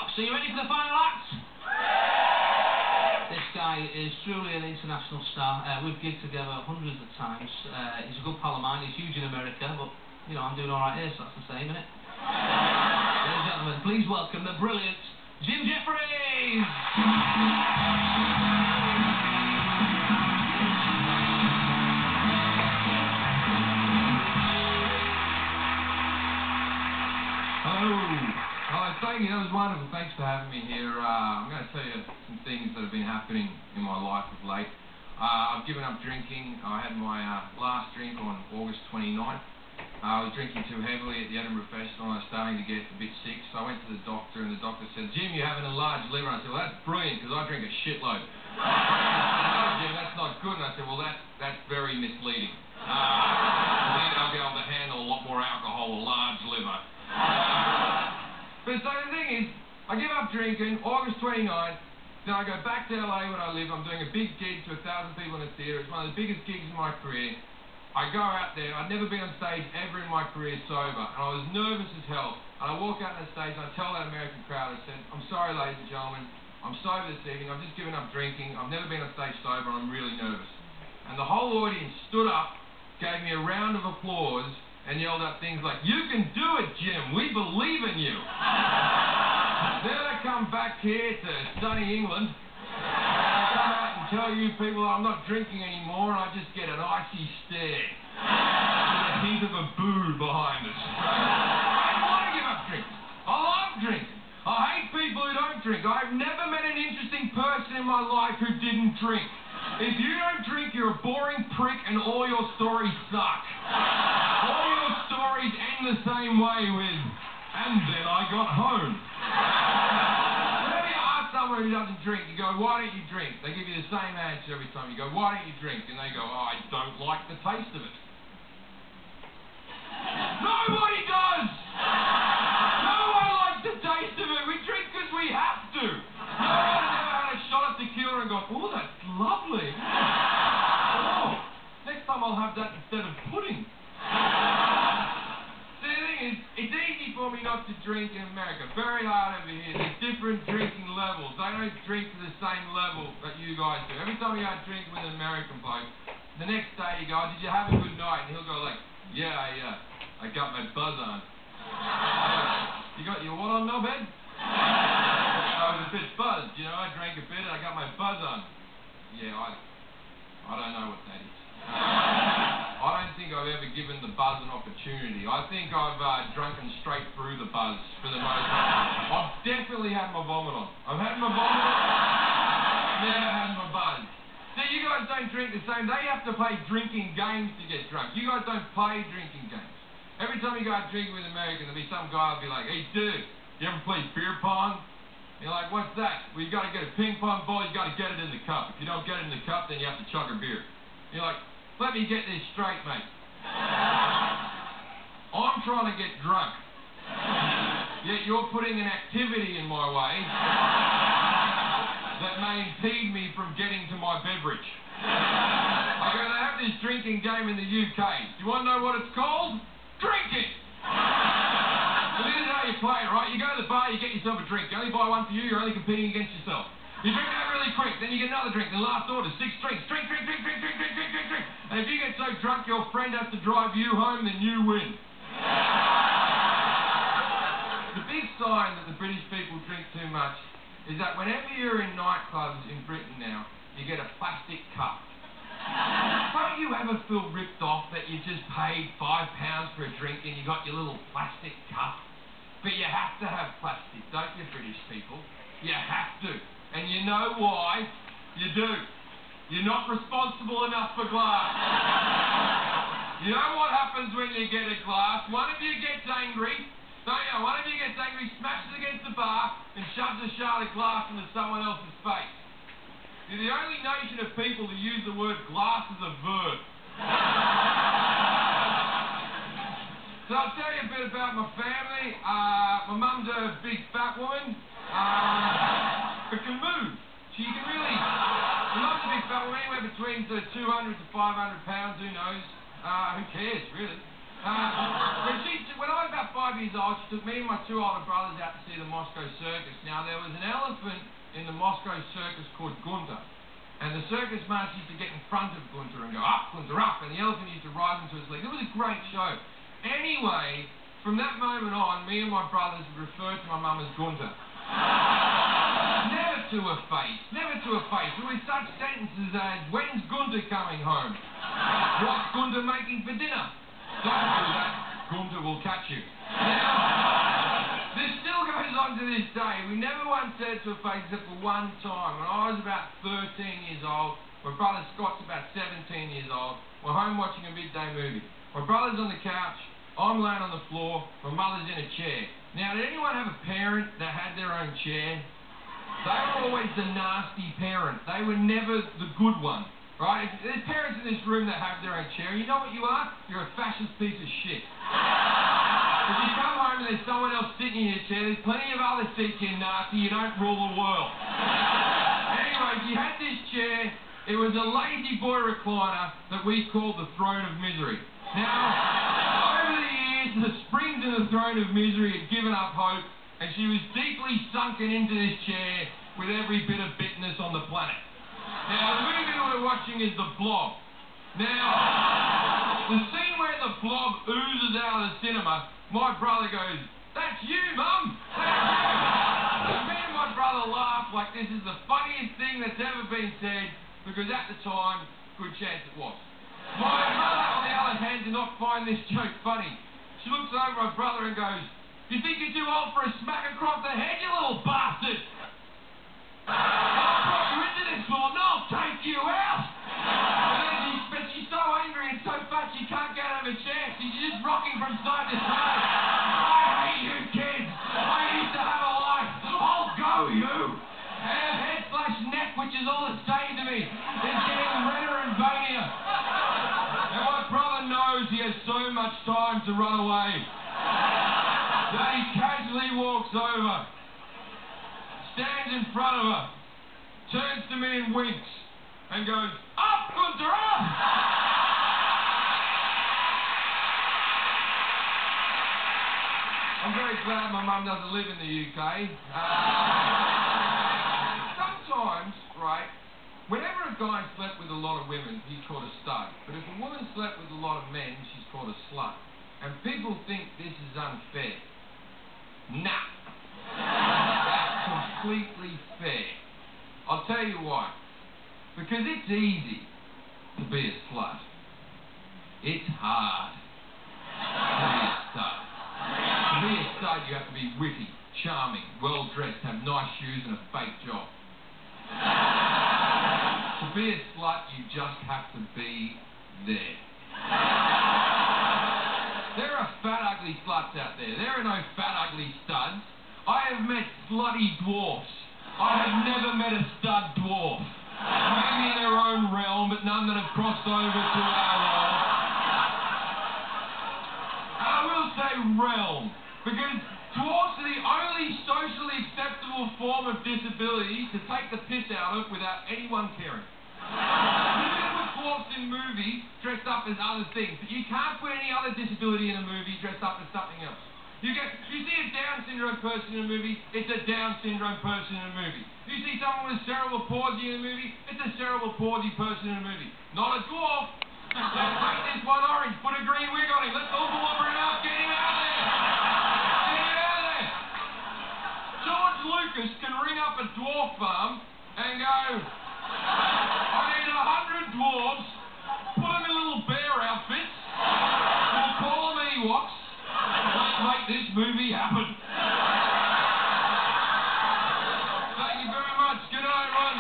Rocks. Are you ready for the final act? This guy is truly an international star. We've gigged together hundreds of times. He's a good pal of mine. He's huge in America, but, you know, I'm doing all right here, so that's the same, isn't it? Ladies and gentlemen, please welcome the brilliant Jim Jefferies! Hello, thank you. That was wonderful. Thanks for having me here. I'm going to tell you some things that have been happening in my life of late. I've given up drinking. I had my last drink on August 29th. I was drinking too heavily at the Edinburgh Festival and I was starting to get a bit sick, so I went to the doctor and the doctor said, "Jim, you have an enlarged liver." And I said, "Well, that's brilliant because I drink a shitload." "No, Jim, that's not good." And I said, "Well, that's very misleading. I think I'll be able to handle a lot more alcohol, a large liver." But so the thing is, I give up drinking, August 29th, then I go back to LA when I live. I'm doing a big gig to 1,000 people in a theatre. It's one of the biggest gigs in my career. I go out there, I'd never been on stage ever in my career sober, and I was nervous as hell. And I walk out on the stage and I tell that American crowd, I said, "I'm sorry, ladies and gentlemen, I'm sober this evening, I've just given up drinking, I've never been on stage sober, I'm really nervous." And the whole audience stood up, gave me a round of applause, and yelled out things like, "You can do it, Jim, we believe in you." Then I come back here to sunny England, and I come out and tell you people I'm not drinking anymore, and I just get an icy stare with a hint of a boo behind us. I don't want to give up drinking. I love drinking. I hate people who don't drink. I've never met an interesting person in my life who didn't drink. If you don't drink, you're a boring prick and all your stories suck. All your stories end the same way with, "And then I got home." Whenever you ask someone who doesn't drink, you go, "Why don't you drink?" They give you the same answer every time. You go, "Why don't you drink?" And they go, "Oh, I don't like the taste of it." Nobody does! No one likes the taste of it. We drink because we have to. No one has ever had a shot of tequila and gone, "Oh, that's lovely. Oh, next time I'll have that instead of pudding." The thing is, it's easy for me not to drink in America. Very hard over here. There's different drinking levels. They don't drink to the same level that you guys do. Every time you go drinking with an American bloke, the next day you go, "Did you have a good night?" And he'll go like, "Yeah, I got my buzz on." "You got your what on, knobhead?" "I was a bit buzzed, you know, I drank a bit and I got my buzz on." "Yeah, I don't know what that is." I don't think I've ever given the buzz an opportunity. I think I've drunken straight through the buzz for the most part. I've definitely had my vomit on. I've had my vomit on, never had my buzz. See, you guys don't drink the same. They have to play drinking games to get drunk. You guys don't play drinking games. Every time you go out drinking with an American, there'll be some guy who'll be like, "Hey, dude, you ever play beer pong?" You're like, "What's that?" "Well, you got to get a ping pong ball, you got to get it in the cup. If you don't get it in the cup, then you have to chug a beer." You're like, "Let me get this straight, mate. I'm trying to get drunk, yet you're putting an activity in my way that may impede me from getting to my beverage." I go, "They have this drinking game in the UK. Do you want to know what it's called? Drinking." So this is how you play it, right? You go to the bar, you get yourself a drink. You only buy one for you, you're only competing against yourself. You drink that really quick, then you get another drink, then last order, 6 drinks. Drink. And if you get so drunk your friend has to drive you home, then you win. The big sign that the British people drink too much is that whenever you're in nightclubs in Britain now, you get a plastic cup. Don't you ever feel ripped off that you just paid £5 for a drink and you got your little plastic cup? But you have to have plastic, don't you, British people? You have to. And you know why? You do. You're not responsible enough for glass. You know what happens when you get a glass? One of you gets angry, don't you? One of you gets angry, smashes against the bar, and shoves a shard of glass into someone else's face. You're the only nation of people to use the word glass as a verb. So I'll tell you a bit about my family. My mum's a big fat woman, but can move. She can really... My mum's a big fat woman, anywhere between 200 to 500 pounds, who knows? Who cares, really? When I was about 5 years old, she took me and my two older brothers out to see the Moscow Circus. Now, there was an elephant in the Moscow Circus called Gunter. And the circus master used to get in front of Gunter and go, up, Gunter, up. And the elephant used to rise into his leg. It was a great show. Anyway, from that moment on, me and my brothers would refer to my mum as Gunter. Never to her face. Never to her face. There were such sentences as, when's Gunter coming home? What's Gunter making for dinner? Don't do that. Gunter will catch you. Now, this still goes on to this day. We never once said it to her face except for one time. When I was about 13 years old, my brother Scott's about 17 years old. We're home watching a midday movie. My brother's on the couch. I'm laying on the floor. My mother's in a chair. Now, did anyone have a parent that had their own chair? They were always the nasty parent. They were never the good one. Right? If there's parents in this room that have their own chair, you know what you are? You're a fascist piece of shit. If you come home and there's someone else sitting in your chair, there's plenty of other seats, you nasty, you don't rule the world. Anyway, she had this chair. It was a lazy boy recliner that we called the Throne of Misery. Now, over the years, the springs in the Throne of Misery had given up hope, and she was deeply sunken into this chair with every bit of bitterness on the planet. Now, the movie we're watching is The Blob. Now, the scene where the blob oozes out of the cinema, my brother goes, "That's you, Mum! That's you!" And me and my brother laugh like this is the funniest thing that's ever been said, because at the time, good chance it was. My mother, on the other hand, did not find this joke funny. She looks over at my brother and goes, "You think you're too old for a smack across the head, you little bastard? I'll brought you into this world and I'll take you out!" But she's so angry and so fat she can't get out of her chair. She's just rocking from side to side. "I hate you kids! I used to have a life! I'll go you!" And her head slash neck, which is all that's saved to me, is getting redder and veinier. And my brother knows he has so much time to run away that he casually walks over, stands in front of her, turns to me and winks, and goes, "Up, Gunter, up!" I'm very glad my mum doesn't live in the UK. Sometimes, right, whenever a guy slept with a lot of women, he's called a stud. But if a woman slept with a lot of men, she's called a slut. And people think this is unfair. Nah. That's completely fair. I'll tell you why. Because it's easy to be a slut. It's hard to be a stud. To be a stud, you have to be witty, charming, well-dressed, have nice shoes and a fake job. To be a slut, you just have to be there. There are fat, ugly sluts out there. There are no fat, ugly studs. I have met slutty dwarfs. I have never met a stud dwarf. Maybe in their own realm, but none that have crossed over to our realm. And I will say realm, because dwarfs are the only socially acceptable form of disability to take the piss out of without anyone caring. You can put dwarfs in movies dressed up as other things, but you can't put any other disability in a movie dressed up as something else. You see a Down syndrome person in a movie, it's a Down syndrome person in a movie. You see someone with cerebral palsy in a movie, it's a cerebral palsy person in a movie. Not a dwarf. Let's paint this one orange, put a green wig on him, let's all blubber him out, get him out of there! Get him out of there! George Lucas can ring up a dwarf farm and go, "I need 100 dwarves, put them in little bear outfits, we'll call them Ewoks, let's make this movie happen." Thank you very much. Good night, everyone.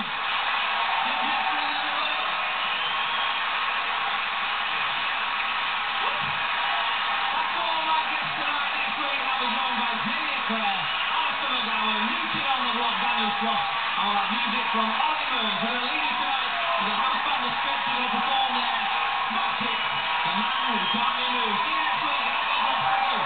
That's all my guests tonight. Next week, I'll be joined by Jimmy Clare, Alistair McGowan, New Kid on the Block, Daniel Frost, and we'll have music from Ollie Moons. We're going to leave you tonight with a house band of scripts who are going to perform there. That's it. The man who can't be moved. See you next week. Thank you.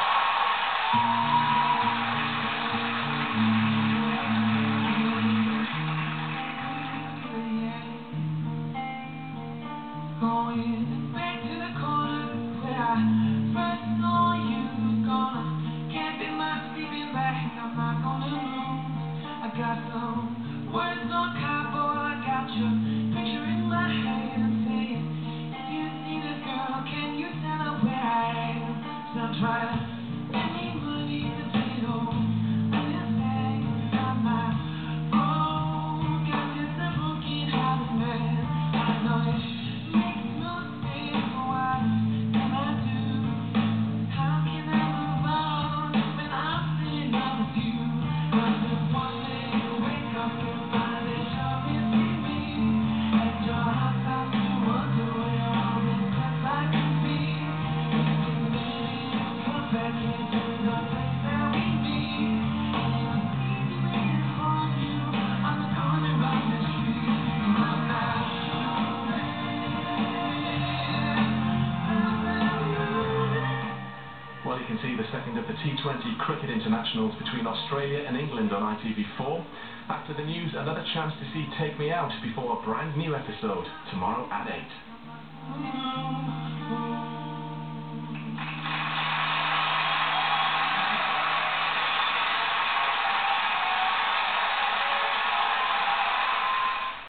Going back to the corner where I first Words on cardboard, I got your picture in my hand, saying, if you see this girl, can you tell her where I am? So I'm trying to give me money to pay it all. With this bag inside my phone, 'cause it's a broken-hearted man. I know it makes no sense. Why can I do? How can I move on when I'm still in love with you? 'Cause if one day you wake up and find that you're missing me, and your heart starts to wonder where all this stuff I can be, then maybe you come back into the place that we meet, and I'll see me waiting for you on the corner of the street. I'm not Well, you can see the second of the T20 cricket internationals between Australia and England on ITV4. After the news, another chance to see Take Me Out before a brand new episode tomorrow at 8.